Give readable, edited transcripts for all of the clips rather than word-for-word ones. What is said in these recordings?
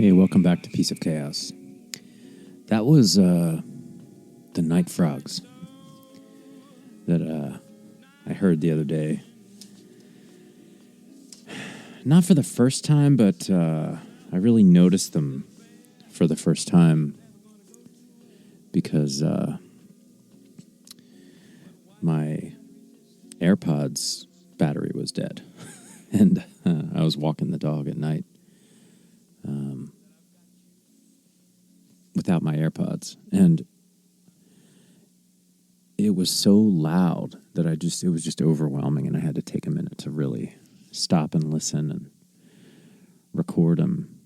Hey, welcome back to Piece of Chaos. That was the Night Frogs that I heard the other day. Not for the first time, but I really noticed them for the first time because my AirPods battery was dead. And I was walking the dog at night without my AirPods. And it was so loud that it was just overwhelming, and I had to take a minute to really stop and listen and record them.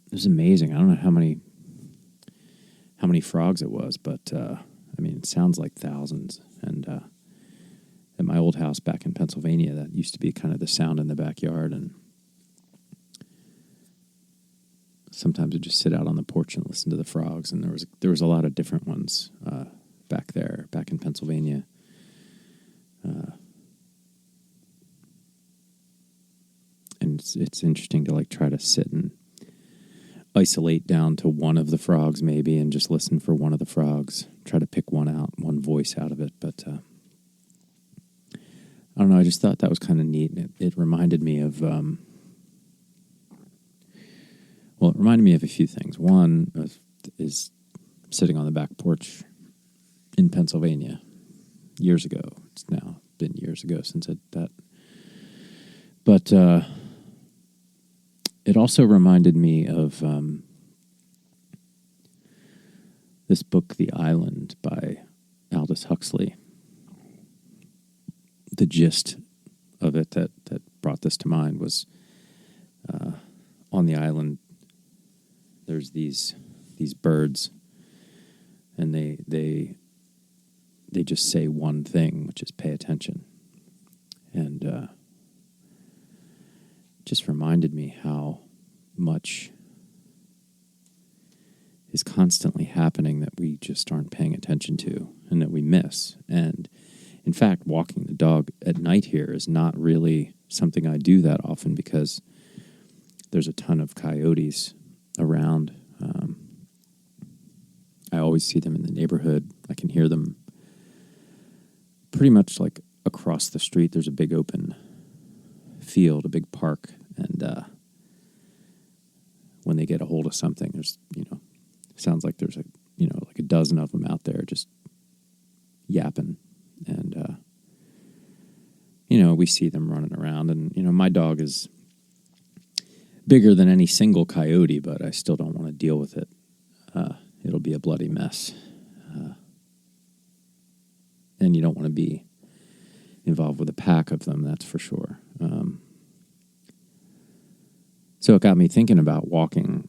It was amazing. I don't know how many frogs it was, but it sounds like thousands. And at my old house back in Pennsylvania, that used to be kind of the sound in the backyard, and sometimes I'd just sit out on the porch and listen to the frogs, and there was a lot of different ones back in Pennsylvania. And it's interesting to try to sit and isolate down to one of the frogs maybe and just listen for one of the frogs, try to pick one voice out of it. But I don't know, I just thought that was kind of neat, and it reminded me of it reminded me of a few things. One is sitting on the back porch in Pennsylvania years ago. It's now been years ago since I did that. But it also reminded me of this book, The Island, by Aldous Huxley. The gist of it that brought this to mind was on the island, there's these birds, and they just say one thing, which is pay attention. And it just reminded me how much is constantly happening that we just aren't paying attention to and that we miss. And in fact, walking the dog at night here is not really something I do that often because there's a ton of coyotes around. I always see them in the neighborhood. I can hear them pretty much across the street. There's a big open field, a big park, and when they get a hold of something, there's, sounds like there's a dozen of them out there just yapping. And, we see them running around, and, my dog is bigger than any single coyote, but I still don't want to deal with it. It'll be a bloody mess. And you don't want to be involved with a pack of them, that's for sure. So it got me thinking about walking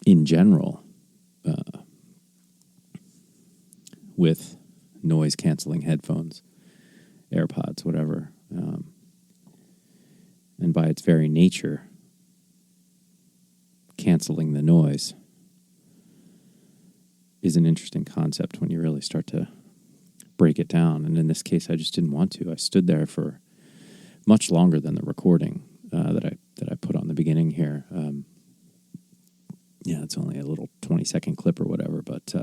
in general with noise-canceling headphones, AirPods, whatever. And by its very nature, canceling the noise is an interesting concept when you really start to break it down. And in this case, I just didn't want to. I stood there for much longer than the recording that I put on the beginning here. It's only a little 20-second clip or whatever, but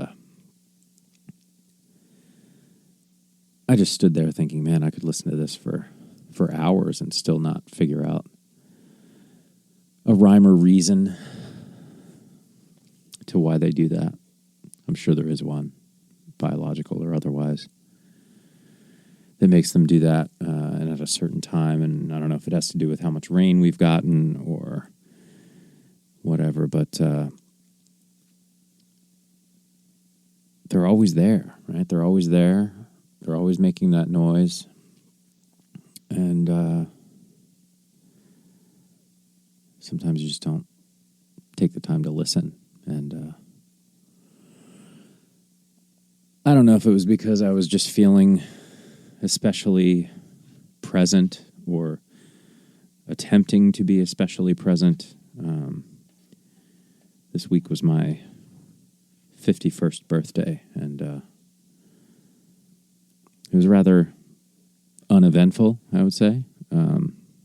I just stood there thinking, man, I could listen to this for hours and still not figure out a rhyme or reason to why they do that. I'm sure there is one, biological or otherwise, that makes them do that and at a certain time. And I don't know if it has to do with how much rain we've gotten or whatever, but they're always there, right? They're always there. They're always making that noise. And sometimes you just don't take the time to listen. And I don't know if it was because I was just feeling especially present or attempting to be especially present. This week was my 51st birthday, and it was rather uneventful, I would say,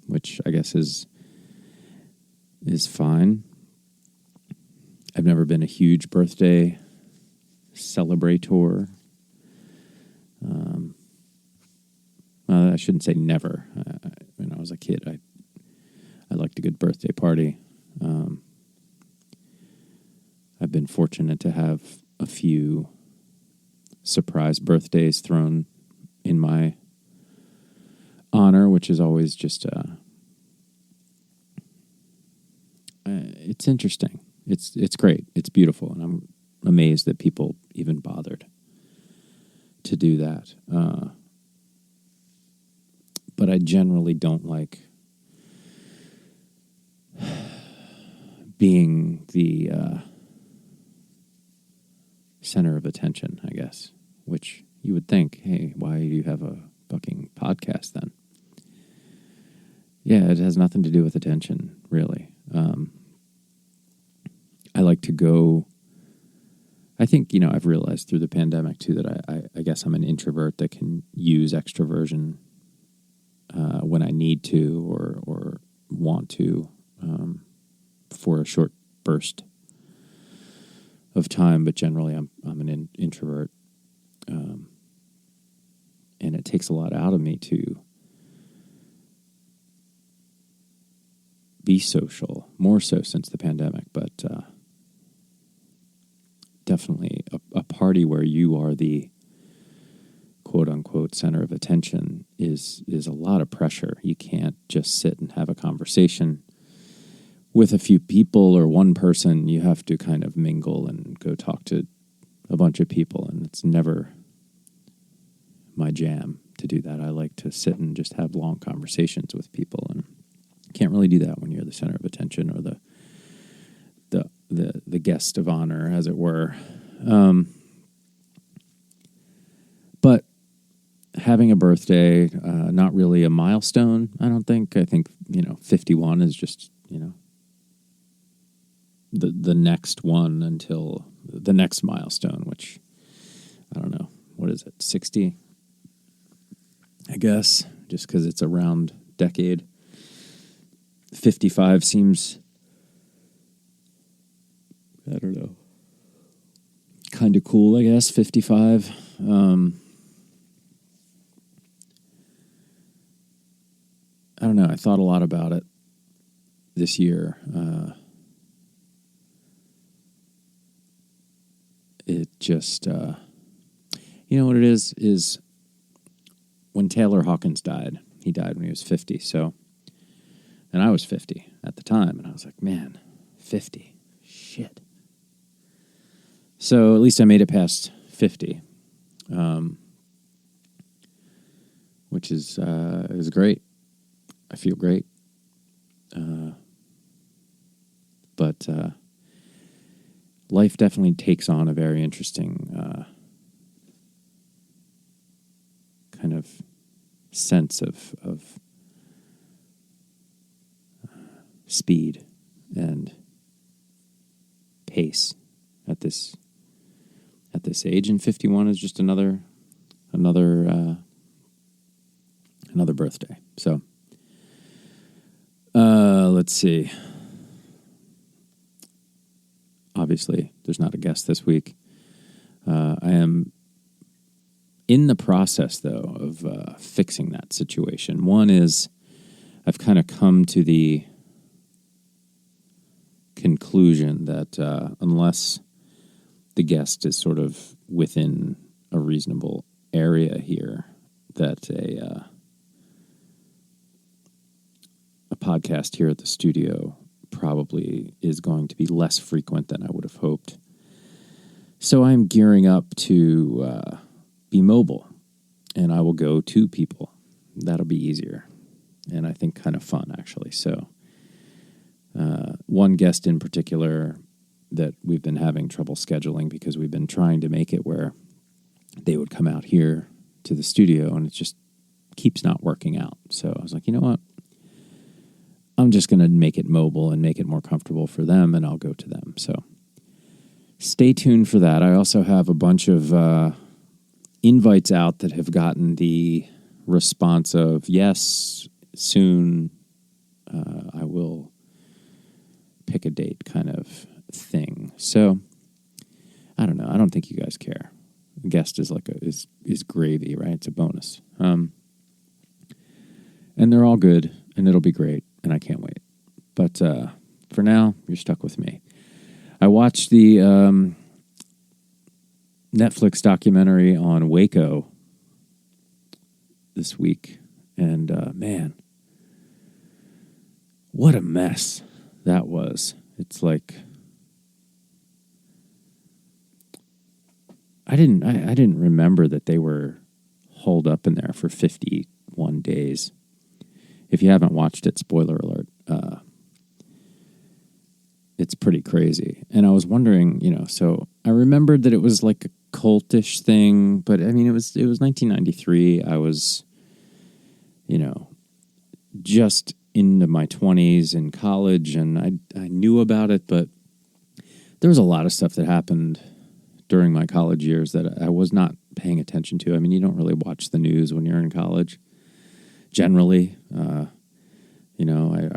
which I guess is fine. I've never been a huge birthday celebrator. I shouldn't say never. When I was a kid, I liked a good birthday party. I've been fortunate to have a few surprise birthdays thrown in my honor, which is always just it's interesting. It's great. It's beautiful, and I'm amazed that people even bothered to do that. But I generally don't like being the center of attention, I guess, which you would think, hey, why do you have a fucking podcast then? Yeah, it has nothing to do with attention, really. I like to go... I think, I've realized through the pandemic, too, that I guess I'm an introvert that can use extroversion when I need to or want to for a short burst of time. But generally, I'm an introvert. And it takes a lot out of me to be social, more so since the pandemic, but definitely a party where you are the quote-unquote center of attention is a lot of pressure. You can't just sit and have a conversation with a few people or one person. You have to kind of mingle and go talk to a bunch of people, and it's never my jam to do that. I like to sit and just have long conversations with people, and can't really do that when you're the center of attention or the guest of honor, as it were. But having a birthday, not really a milestone, I don't think. I think, 51 is just, the next one until the next milestone, which, I don't know, what is it, 60? I guess, just because it's a round decade. 55 seems, I don't know, kind of cool, I guess, 55. I don't know. I thought a lot about it this year. It just, you know what it is when Taylor Hawkins died, he died when he was 50. So, and I was 50 at the time, and I was like, man, 50, shit. So at least I made it past 50, which is great. I feel great. But life definitely takes on a very interesting kind of sense of speed and pace at this age, and 51 is just another birthday. So let's see. Obviously, there's not a guest this week. I am in the process, though, of fixing that situation. One is I've kind of come to the conclusion that unless the guest is sort of within a reasonable area here, that a podcast here at the studio probably is going to be less frequent than I would have hoped. So I'm gearing up to be mobile, and I will go to people. That'll be easier, and I think kind of fun, actually. So one guest in particular that we've been having trouble scheduling because we've been trying to make it where they would come out here to the studio, and it just keeps not working out. So I was like, you know what? I'm just going to make it mobile and make it more comfortable for them, and I'll go to them. So stay tuned for that. I also have a bunch of invites out that have gotten the response of, yes, soon I will pick a date kind of thing. So I don't know. I don't think you guys care. The guest is is gravy, right? It's a bonus. And they're all good, and it'll be great, and I can't wait. But for now, you're stuck with me. I watched the Netflix documentary on Waco this week, and man, what a mess that was. It's like I didn't remember that they were holed up in there for 51 days. If you haven't watched it, spoiler alert, it's pretty crazy. And I was wondering, so I remembered that it was like a cultish thing, but I mean, it was 1993. I was, just into my 20s in college, and I knew about it, but there was a lot of stuff that happened during my college years that I was not paying attention to. I mean, you don't really watch the news when you're in college, generally. I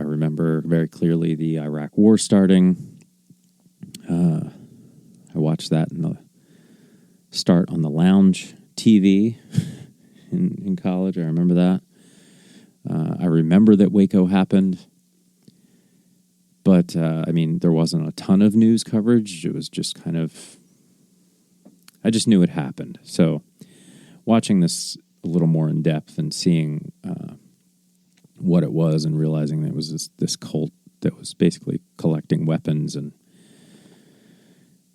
remember very clearly the Iraq War starting. I watched that start on the lounge TV in college. I remember that. I remember that Waco happened. But, there wasn't a ton of news coverage. It was just kind of... I just knew it happened. So watching this a little more in depth and seeing what it was and realizing that it was this cult that was basically collecting weapons, and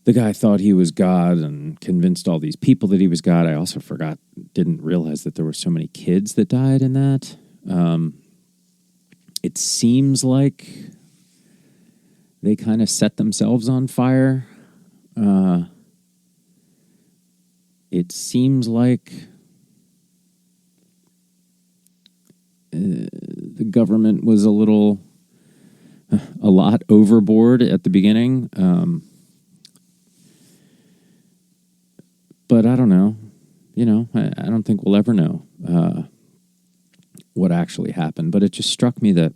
the guy thought he was God and convinced all these people that he was God. I also didn't realize that there were so many kids that died in that. It seems like they kind of set themselves on fire. It seems like the government was a lot overboard at the beginning. But I don't know. I don't think we'll ever know what actually happened. But it just struck me that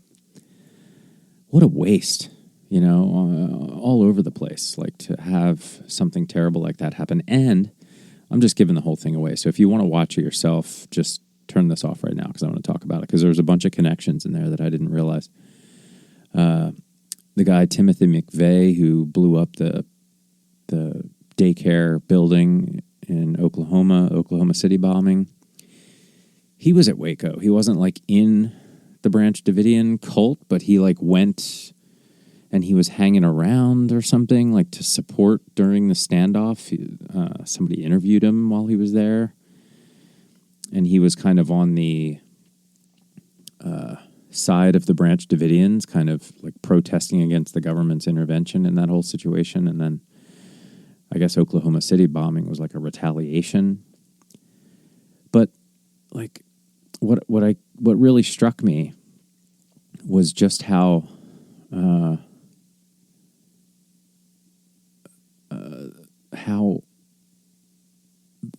what a waste, all over the place, like to have something terrible like that happen. And I'm just giving the whole thing away. So if you want to watch it yourself, just turn this off right now because I want to talk about it, because there's a bunch of connections in there that I didn't realize. The guy, Timothy McVeigh, who blew up the daycare building in Oklahoma City bombing, he was at Waco. He wasn't like in the Branch Davidian cult, but he like went and he was hanging around or something, like to support during the standoff. Somebody interviewed him while he was there, and he was kind of on the side of the Branch Davidians, kind of like protesting against the government's intervention in that whole situation. And then I guess Oklahoma City bombing was like a retaliation. But like what really struck me was just how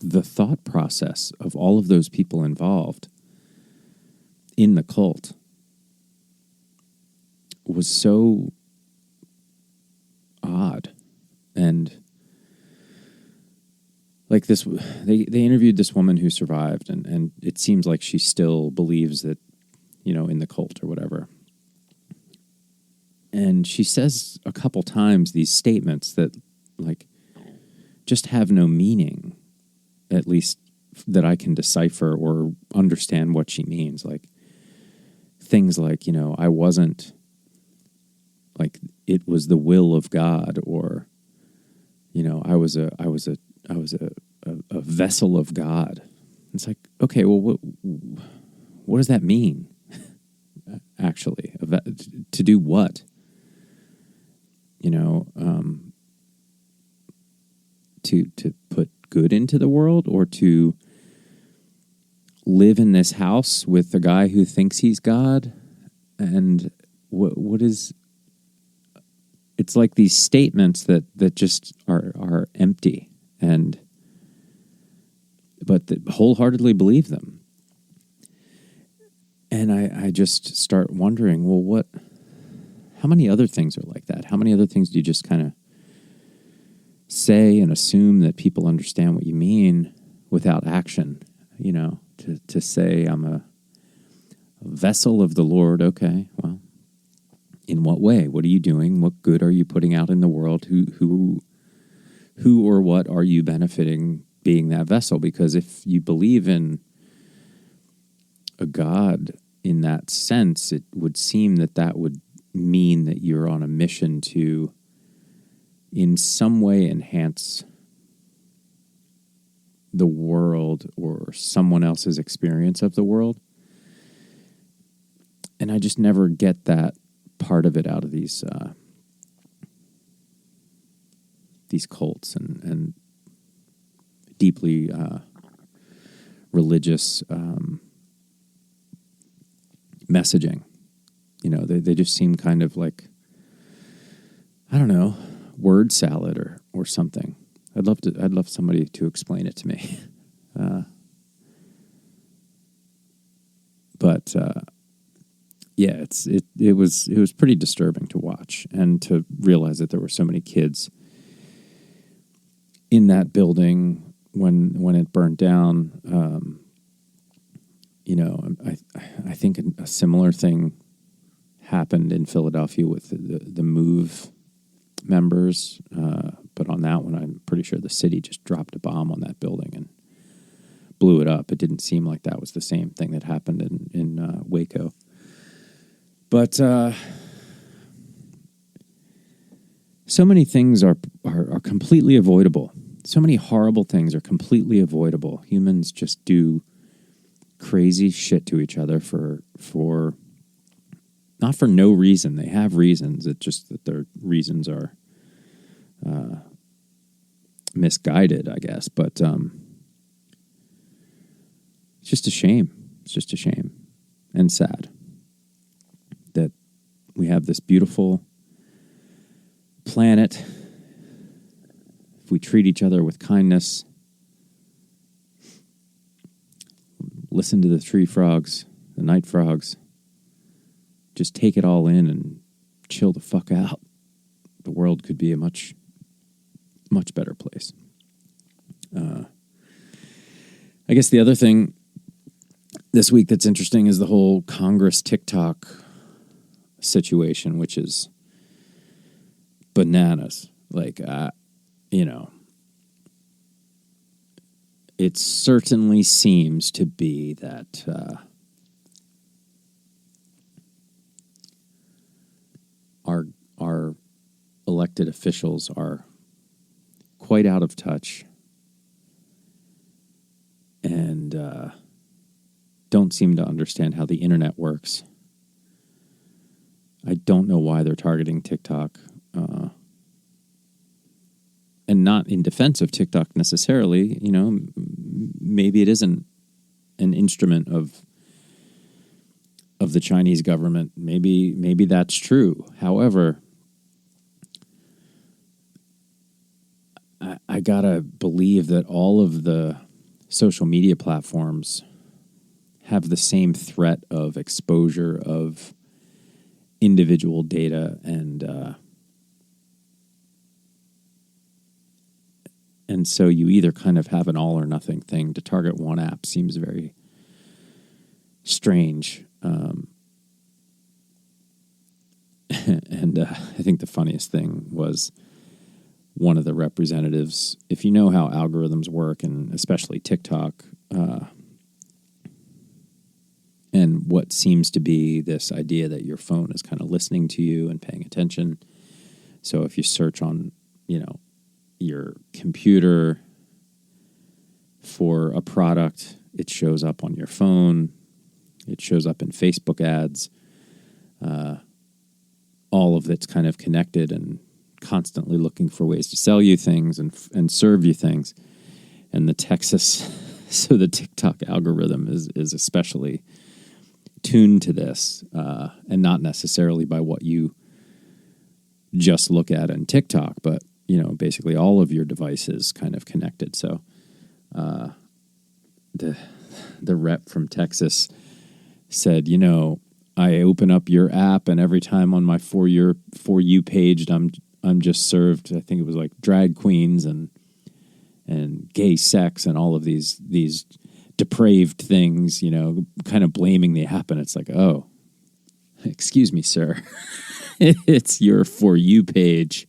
the thought process of all of those people involved in the cult was so odd. And like this, they interviewed this woman who survived, and it seems like she still believes that, in the cult or whatever. And she says a couple times these statements that like just have no meaning, at least that I can decipher or understand what she means. Like things like, I wasn't, like, it was the will of God, or, I was a vessel of God. It's like, okay, well, what does that mean? Actually, to do what? To put good into the world, or to live in this house with a guy who thinks he's God? And what is... It's like these statements that just are empty, but that wholeheartedly believe them. And I just start wondering, well, how many other things are like that? How many other things do you just kind of say and assume that people understand what you mean without action. To say I'm a vessel of the Lord. Okay, well, in what way? What are you doing? What good are you putting out in the world? Who or what are you benefiting being that vessel? Because if you believe in a God in that sense, it would seem that would mean that you're on a mission to, in some way, enhance the world or someone else's experience of the world. And I just never get that part of it out of these cults and deeply religious messaging. They just seem kind of like, I don't know, word salad or something. I'd love somebody to explain it to me. But yeah, it was pretty disturbing to watch and to realize that there were so many kids in that building when it burned down. I think a similar thing happened in Philadelphia with the MOVE members, but on that one, I'm pretty sure the city just dropped a bomb on that building and blew it up. It didn't seem like that was the same thing that happened in Waco. But so many things are completely avoidable. So many horrible things are completely avoidable. Humans just do crazy shit to each other for not for no reason. They have reasons. It's just that their reasons are misguided, I guess. But it's just a shame. It's just a shame and sad that we have this beautiful planet. If we treat each other with kindness, listen to the tree frogs, the night frogs, just take it all in and chill the fuck out, the world could be a much, much better place. I guess the other thing this week that's interesting is the whole Congress TikTok situation, which is bananas. Like, it certainly seems to be that our elected officials are quite out of touch and don't seem to understand how the internet works. I don't know why they're targeting TikTok. And not in defense of TikTok necessarily, maybe it isn't an instrument of the Chinese government. Maybe that's true. However, I gotta believe that all of the social media platforms have the same threat of exposure of individual data and so you either kind of have an all or nothing thing. To target one app seems very strange. And I think the funniest thing was one of the representatives, if you know how algorithms work, and especially TikTok, and what seems to be this idea that your phone is kind of listening to you and paying attention. So if you search on, your computer for a product, it shows up on your phone. It shows up in Facebook ads. All of it's kind of connected and constantly looking for ways to sell you things and serve you things. And the TikTok algorithm is especially tuned to this, and not necessarily by what you just look at in TikTok, but basically all of your devices kind of connected. So the rep from Texas said, I open up your app, and every time on my For You page, I'm just served, I think it was like drag queens and gay sex and all of these depraved things, kind of blaming the app. And it's like, oh, excuse me, sir. It's your For You page.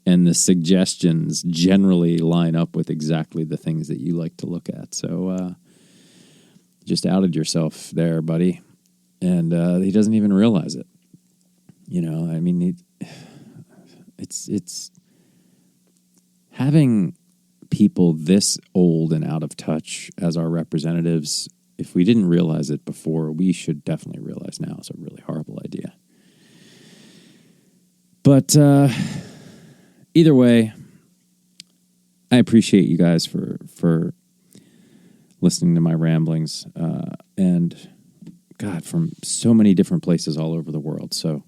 And the suggestions generally line up with exactly the things that you like to look at. So just outed yourself there, buddy. And he doesn't even realize it. I mean, it's having people this old and out of touch as our representatives. If we didn't realize it before, we should definitely realize now it's a really horrible idea. But either way, I appreciate you guys for listening to my ramblings, and God, from so many different places all over the world. So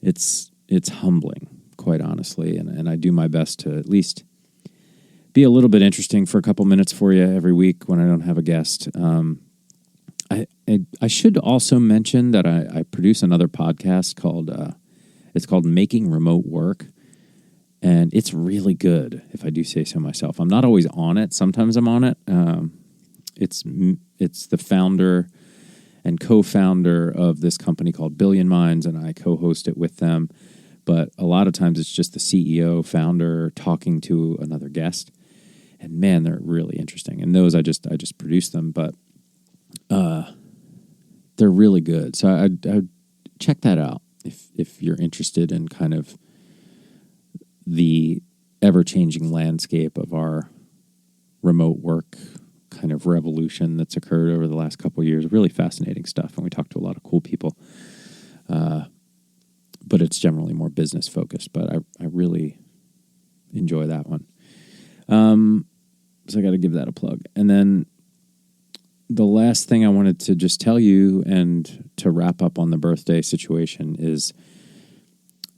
it's humbling, quite honestly, and I do my best to at least be a little bit interesting for a couple minutes for you every week when I don't have a guest. I should also mention that I produce another podcast called Making Remote Work. And it's really good, if I do say so myself. I'm not always on it. Sometimes I'm on it. It's the founder and co-founder of this company called Billion Minds, and I co-host it with them. But a lot of times it's just the CEO, founder, talking to another guest. And man, they're really interesting. And those I just produce them, but they're really good. So I'd check that out if you're interested in kind of the ever-changing landscape of our remote work kind of revolution that's occurred over the last couple of years. Really fascinating stuff, and we talk to a lot of cool people. But it's generally more business focused, but I really enjoy that one. So I got to give that a plug. And then the last thing I wanted to just tell you and to wrap up on the birthday situation is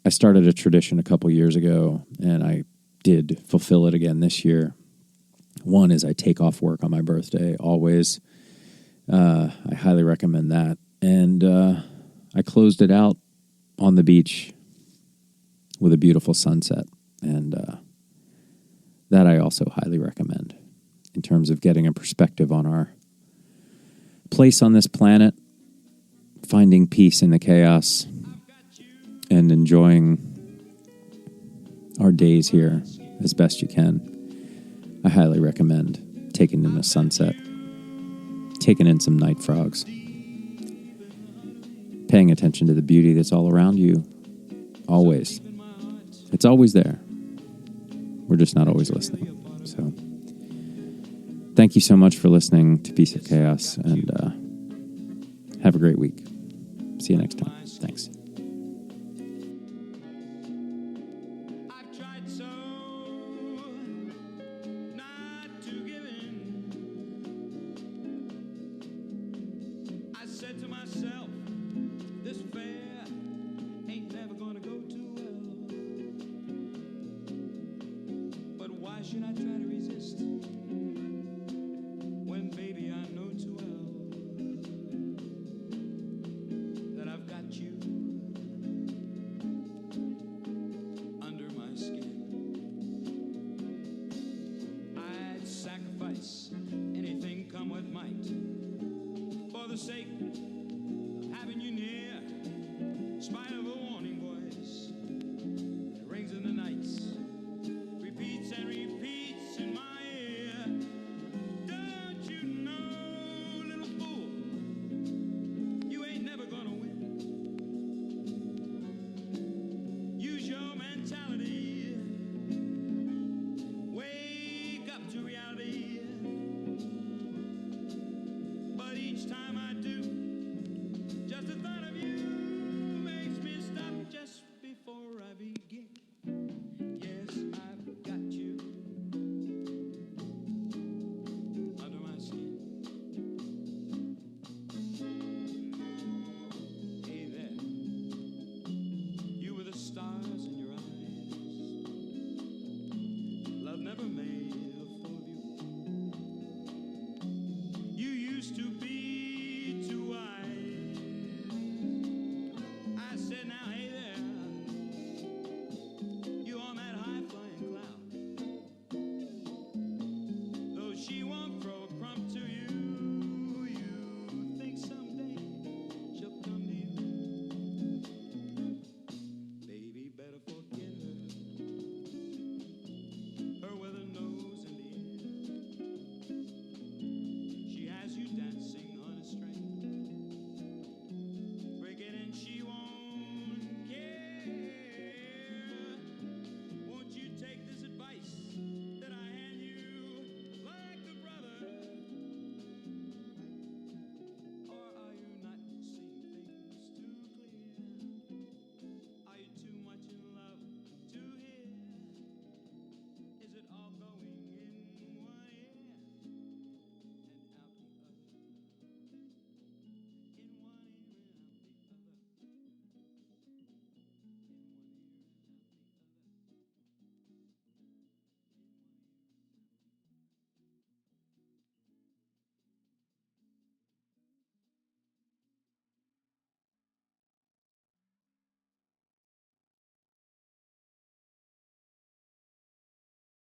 I started a tradition a couple years ago, and I did fulfill it again this year. One is I take off work on my birthday, always. I highly recommend that. And I closed it out on the beach with a beautiful sunset. And that I also highly recommend in terms of getting a perspective on our place on this planet, finding peace in the chaos, and enjoying our days here as best you can. I highly recommend taking in a sunset, taking in some night frogs, paying attention to the beauty that's all around you, always. It's always there. We're just not always listening. So thank you so much for listening to Piece of Chaos, and have a great week. See you next time. Thanks. Should I try to resist when, baby, I know too well that I've got you under my skin? I'd sacrifice anything come what might for the sake of having you near, in spite of a warning voice that rings in the nights, repeats and repeats in my ear. Don't you know, little fool, you ain't never gonna win. Use your mentality. Wake up to reality. But each time I do, just the thought of you makes me stop just before I begin. Yes, I've got you under my skin. Hey there, you with the stars in your eyes. Love never made a fool of you. You used to be too wise.